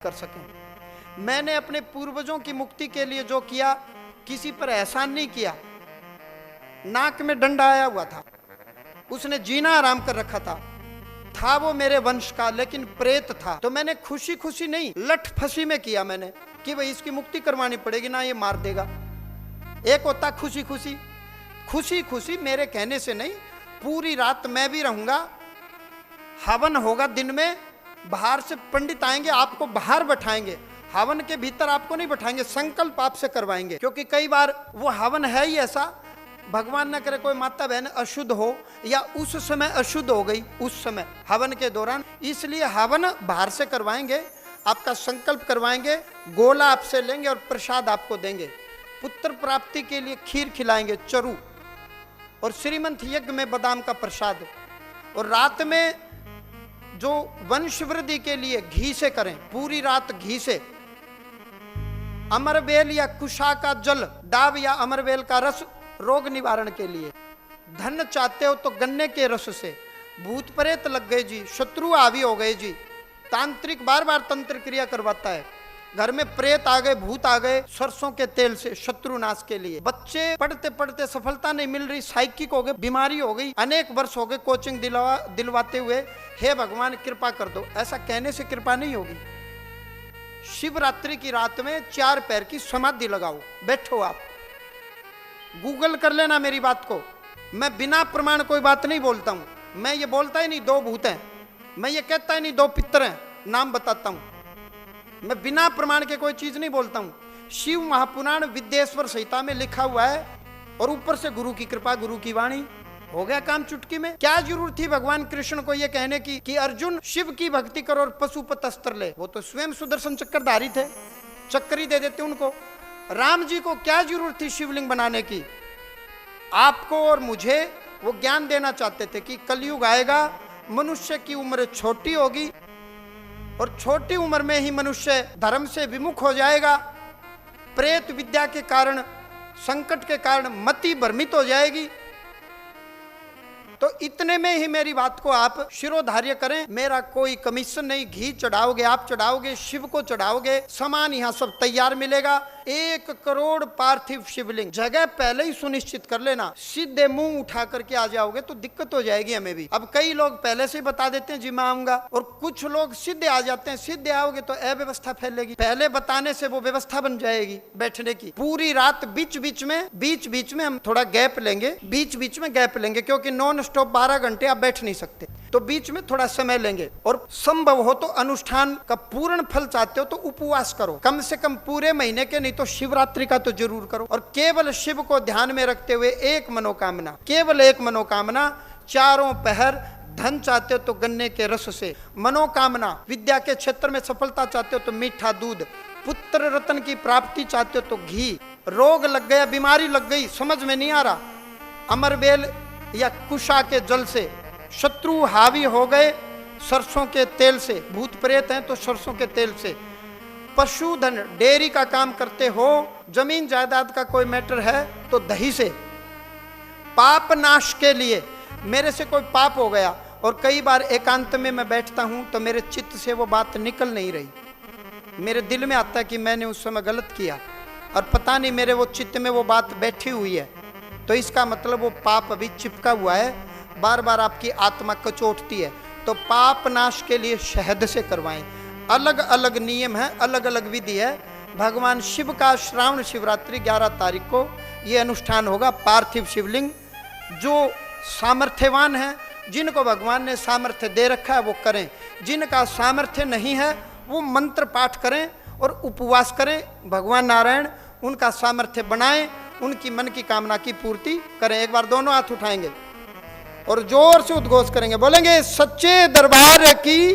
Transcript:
कर सकें। मैंने अपने पूर्वजों की मुक्ति के लिए जो किया, किसी पर एहसान नहीं किया। नाक में डंडा आया हुआ था, उसने जीना आराम कर रखा था वो मेरे वंश का, लेकिन प्रेत था। तो मैंने खुशी खुशी नहीं, लठ फसी में किया मैंने कि भाई इसकी मुक्ति करवानी पड़ेगी, ना ये मार देगा। एक होता खुशी खुशी, खुशी खुशी मेरे कहने से नहीं, पूरी रात मैं भी रहूंगा, हवन होगा दिन में, बाहर से पंडित आएंगे, आपको बाहर बैठाएंगे, हवन के भीतर आपको नहीं बैठाएंगे, संकल्प आपसे करवाएंगे। क्योंकि कई बार वो हवन है ही ऐसा, भगवान न करे कोई माता बहन अशुद्ध हो या उस समय अशुद्ध हो गई उस समय हवन के दौरान, इसलिए हवन बाहर से करवाएंगे, आपका संकल्प करवाएंगे, गोला आपसे लेंगे और प्रसाद आपको देंगे। पुत्र प्राप्ति के लिए खीर खिलाएंगे, चरू, और श्रीमंत यज्ञ में बादाम का प्रसाद, और रात में जो वंश वृद्धि के लिए घी से करें, पूरी रात घी से, अमरबेल या कुशा का जल, डाब या अमरबेल का रस रोग निवारण के लिए। धन चाहते हो तो गन्ने के रस से। भूत प्रेत लग गए जी, शत्रु हावी हो गए जी, तांत्रिक बार बार तंत्र क्रिया करवाता है, घर में प्रेत आ गए, भूत आ गए, सरसों के तेल से शत्रु नाश के लिए। बच्चे पढ़ते पढ़ते सफलता नहीं मिल रही, साइकिक हो गए, बीमारी हो गई, अनेक वर्ष हो गए कोचिंग दिलवाते हुए, हे भगवान कृपा कर दो। ऐसा कहने से कृपा नहीं होगी। शिवरात्रि की रात में 4 पैर की समाधि लगाओ, बैठो आप, गूगल कर लेना मेरी बात को। मैं बिना प्रमाण कोई बात नहीं बोलता हूं, मैं ये बोलता ही नहीं 2 भूत हैं, मैं ये कहता ही नहीं 2 पितर हैं, नाम बताता हूं, मैं बिना प्रमाण के कोई चीज नहीं बोलता हूं। शिव महापुराण विद्येश्वर संहिता में लिखा हुआ है, और ऊपर से गुरु की कृपा, गुरु की वाणी, हो गया काम चुटकी में। क्या जरूरत थी भगवान कृष्ण को ये कहने की कि अर्जुन शिव की भक्ति करो और पशुपत अस्त्र ले? वो तो स्वयं सुदर्शन चक्रधारी थे, चक्कर ही दे देते उनको। राम जी को क्या जरूरत थी शिवलिंग बनाने की? आपको और मुझे वो ज्ञान देना चाहते थे कि कलयुग आएगा, मनुष्य की उम्र छोटी होगी, और छोटी उम्र में ही मनुष्य धर्म से विमुख हो जाएगा, प्रेत विद्या के कारण, संकट के कारण मति भ्रमित हो जाएगी। तो इतने में ही मेरी बात को आप शिरोधार्य करें, मेरा कोई कमीशन नहीं। घी चढ़ाओगे, आप चढ़ाओगे, शिव को चढ़ाओगे, सामान यहाँ सब तैयार मिलेगा। 1 करोड़ पार्थिव शिवलिंग, जगह पहले ही सुनिश्चित कर लेना। सीधे मुंह उठा करके आ जाओगे तो दिक्कत हो जाएगी हमें भी। अब कई लोग पहले से ही बता देते हैं जी मैं आऊंगा, और कुछ लोग सीधे आ जाते हैं। सीधे आओगे तो अव्यवस्था फैलेगी, पहले बताने से वो व्यवस्था बन जाएगी बैठने की। पूरी रात बीच बीच में हम थोड़ा गैप लेंगे, बीच बीच में गैप लेंगे, क्योंकि नॉन स्टॉप 12 घंटे आप बैठ नहीं सकते, तो बीच में थोड़ा समय लेंगे। और संभव हो तो अनुष्ठान का पूर्ण फल चाहते हो तो उपवास करो, कम से कम पूरे महीने के, नहीं तो शिवरात्रि का तो जरूर करो। और केवल शिव को ध्यान में रखते हुए एक मनोकामना, केवल एक मनोकामना, चारों पहर धन चाहते हो तो गन्ने के रस से मनोकामना, विद्या के क्षेत्र में सफलता चाहते हो तो मीठा दूध, पुत्र रत्न की प्राप्ति चाहते हो तो घी, रोग लग गया, बीमारी लग गई, समझ में नहीं आ रहा, अमरबेल या कुशा के जल से, शत्रु हावी हो गए सरसों के तेल से, भूत प्रेत हैं तो सरसों के तेल से, पशुधन डेयरी का काम करते हो, जमीन जायदाद का कोई मैटर है तो दही से, पाप नाश के लिए, मेरे से कोई पाप हो गया और कई बार एकांत में मैं बैठता हूं तो मेरे चित्त से वो बात निकल नहीं रही, मेरे दिल में आता है कि मैंने उस समय गलत किया और पता नहीं मेरे वो चित्त में वो बात बैठी हुई है, तो इसका मतलब वो पाप अभी चिपका हुआ है, बार बार आपकी आत्मा कचोटती है। तो पाप नाश के लिए शहद से करवाएं। अलग अलग नियम है, अलग अलग विधि है। भगवान शिव का श्रावण शिवरात्रि 11 तारीख को ये अनुष्ठान होगा। पार्थिव शिवलिंग, जो सामर्थ्यवान है, जिनको भगवान ने सामर्थ्य दे रखा है वो करें, जिनका सामर्थ्य नहीं है वो मंत्र पाठ करें और उपवास करें। भगवान नारायण उनका सामर्थ्य बनाएं, उनकी मन की कामना की पूर्ति करें। एक बार दोनों हाथ उठाएंगे और जोर से उद्घोष करेंगे, बोलेंगे सच्चे दरबार की